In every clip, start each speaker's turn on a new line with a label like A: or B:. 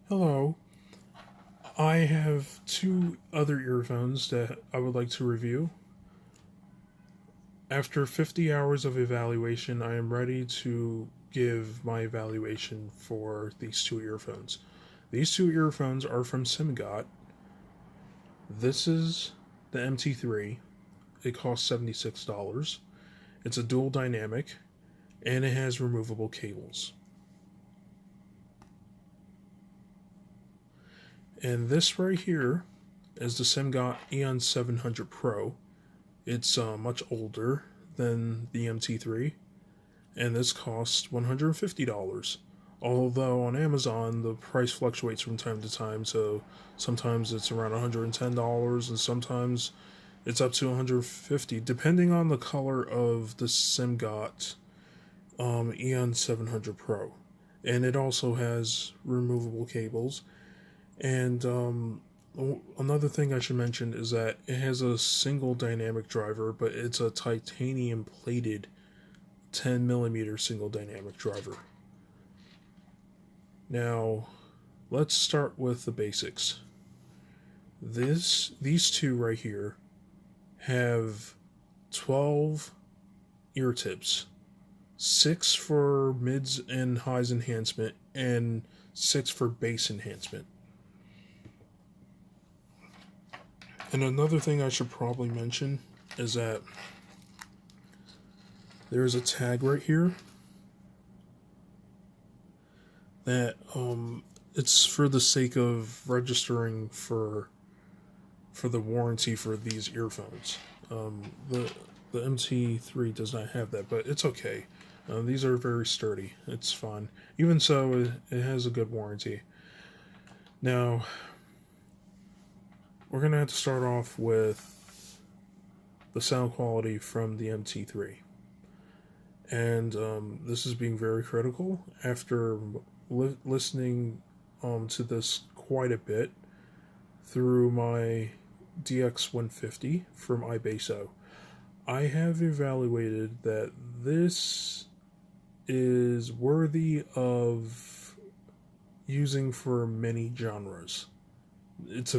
A: Hello. I have two other earphones that I would like to review. After 50 hours of evaluation, I am ready to give my evaluation for these two earphones. These two earphones are from Simgot. This is the MT3. It costs $76. It's a dual dynamic and it has removable cables. And this right here is the Simgot EN700 Pro. It's much older than the MT3, and this costs $150. Although on Amazon the price fluctuates from time to time, so sometimes it's around $110 and sometimes it's up to $150, depending on the color of the Simgot EN700 Pro. And it also has removable cables. And another thing I should mention is that it has a single dynamic driver, but it's a titanium plated 10mm single dynamic driver. Now, let's start with the basics. These two right here have 12 ear tips, 6 for mids and highs enhancement, and 6 for bass enhancement. And another thing I should probably mention is that there's a tag right here that it's for the sake of registering for the warranty for these earphones. The MT3 does not have that, but it's okay. These are very sturdy. It's fine. Even so, it has a good warranty. Now, we're going to have to start off with the sound quality from the MT3. And this is being very critical after listening to this quite a bit through my DX150 from iBasso. I have evaluated that this is worthy of using for many genres. It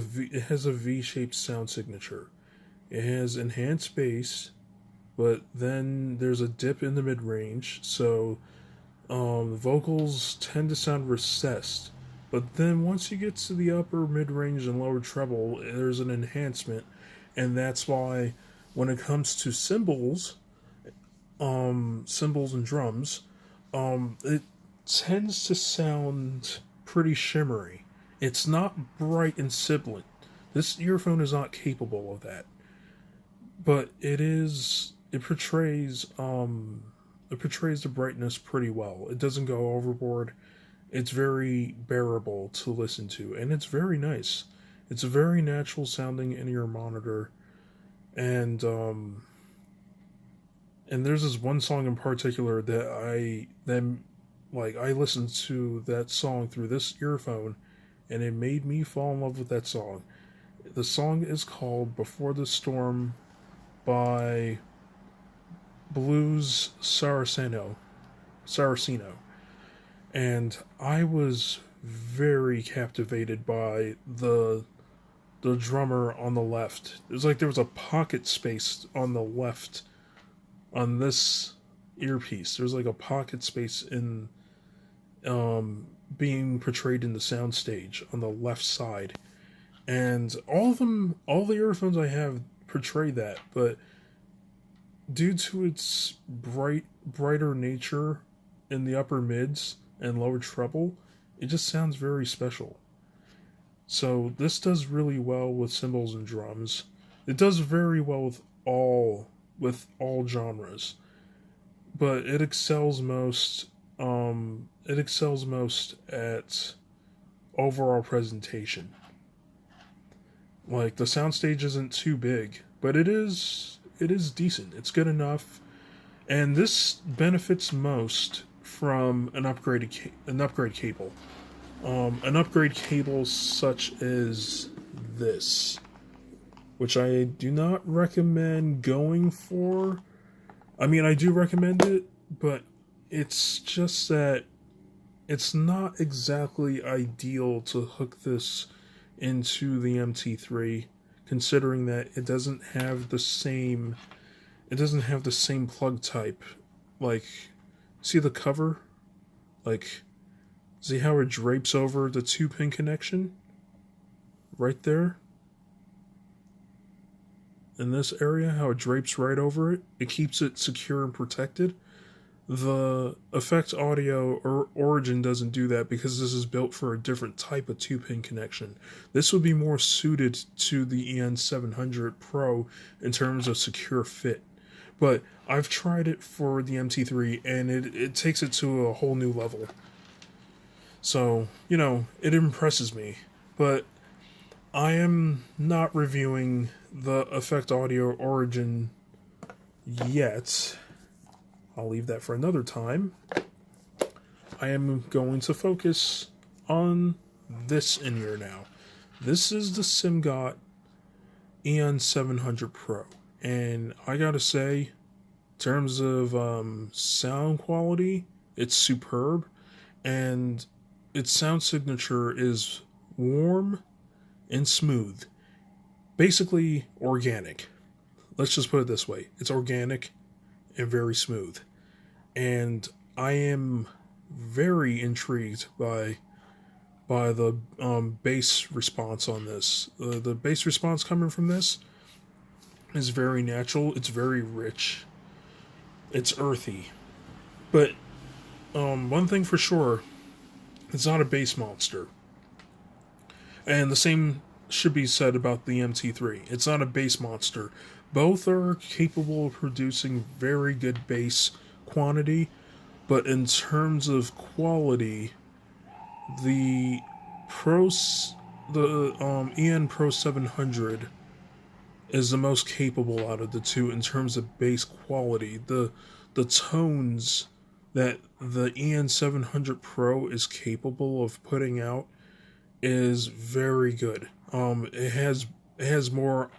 A: has a V-shaped sound signature. It has enhanced bass, but then there's a dip in the mid-range, so vocals tend to sound recessed. But then once you get to the upper mid-range and lower treble, there's an enhancement, and that's why when it comes to cymbals and drums, it tends to sound pretty shimmery. It's not bright and sibilant. This earphone is not capable of that. But it portrays the brightness pretty well. It doesn't go overboard. It's very bearable to listen to, and it's very nice. It's a very natural sounding in-ear monitor. And there's this one song in particular that I listened to that song through this earphone, and it made me fall in love with that song. The song is called Before the Storm by Blues Saraceno. And I was very captivated by the drummer on the left. It was like there was a pocket space on the left on this earpiece. There's like a pocket space in being portrayed in the soundstage on the left side, and all the earphones I have portray that, but due to its brighter nature in the upper mids and lower treble, it just sounds very special. So this does really well with cymbals and drums. It does very well with all genres, but it excels most at overall presentation. Like, the soundstage isn't too big, but it is decent. It's good enough, and this benefits most from an upgrade cable. An upgrade cable such as this, which I do not recommend going for. I mean, I do recommend it, but it's just that it's not exactly ideal to hook this into the MT3, considering that it doesn't have the same plug type. Like, see the cover? Like, see how it drapes over the 2-pin connection? Right there? In this area, how it drapes right over it? It keeps it secure and protected. The Effect Audio or Origin doesn't do that because this is built for a different type of 2-pin connection. This would be more suited to the EN700 Pro in terms of secure fit. But I've tried it for the MT3 and it takes it to a whole new level. So, it impresses me. But I am not reviewing the Effect Audio Origin yet. I'll leave that for another time. I am going to focus on this in-ear now. This is the Simgot EN700 Pro. And I gotta say, in terms of sound quality, it's superb. And its sound signature is warm and smooth. Basically, organic. Let's just put it this way. It's organic and very smooth. And I am very intrigued by the bass response on this. The bass response coming from this is very natural. It's very rich. It's earthy. But one thing for sure, it's not a bass monster. And the same should be said about the MT3. It's not a bass monster. Both are capable of producing very good bass quantity, but in terms of quality, the EN Pro 700 is the most capable out of the two in terms of bass quality. The tones that the EN700 Pro is capable of putting out is very good. It has more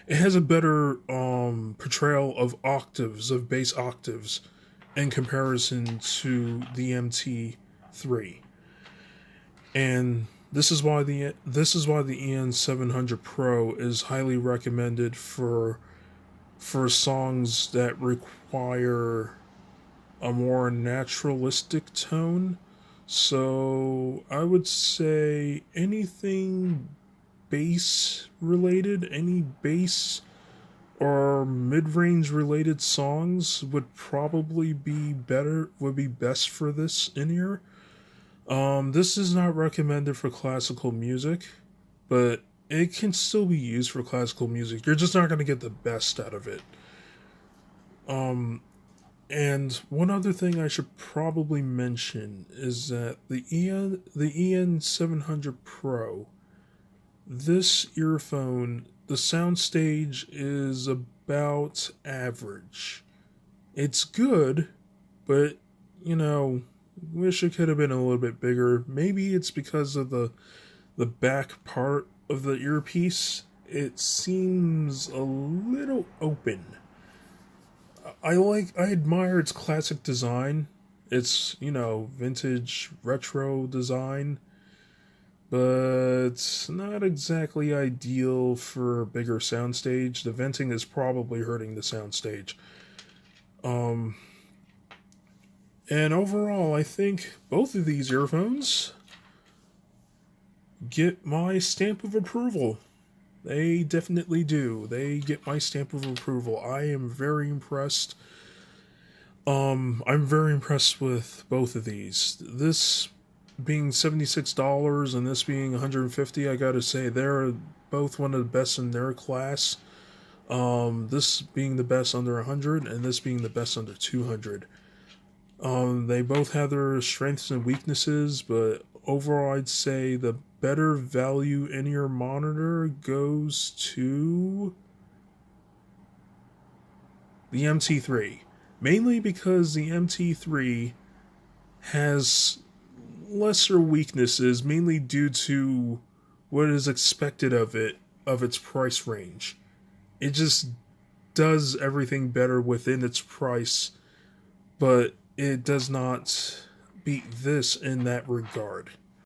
A: it has a better portrayal of octaves, of bass octaves, in comparison to the MT3. And this is why the EN700 Pro is highly recommended for songs that require a more naturalistic tone. So I would say anything bass related, any bass or mid-range related songs would probably be best for this in-ear. This is not recommended for classical music, but it can still be used for classical music. You're just not going to get the best out of it. And one other thing I should probably mention is that the EN700 Pro, this earphone, the soundstage is about average. It's good, but, wish it could have been a little bit bigger. Maybe it's because of the back part of the earpiece. It seems a little open. I admire its classic design. It's, vintage retro design, but not exactly ideal for a bigger soundstage. The venting is probably hurting the soundstage. And overall, I think both of these earphones get my stamp of approval. They definitely do. They get my stamp of approval. I am very impressed. I'm very impressed with both of these. This being $76 and this being $150, I gotta say, they're both one of the best in their class. This being the best under $100 and this being the best under $200. They both have their strengths and weaknesses, but overall I'd say the better value in-ear monitor goes to the MT3. Mainly because the MT3 has lesser weaknesses, mainly due to what is expected of its price range. It just does everything better within its price, but it does not beat this in that regard.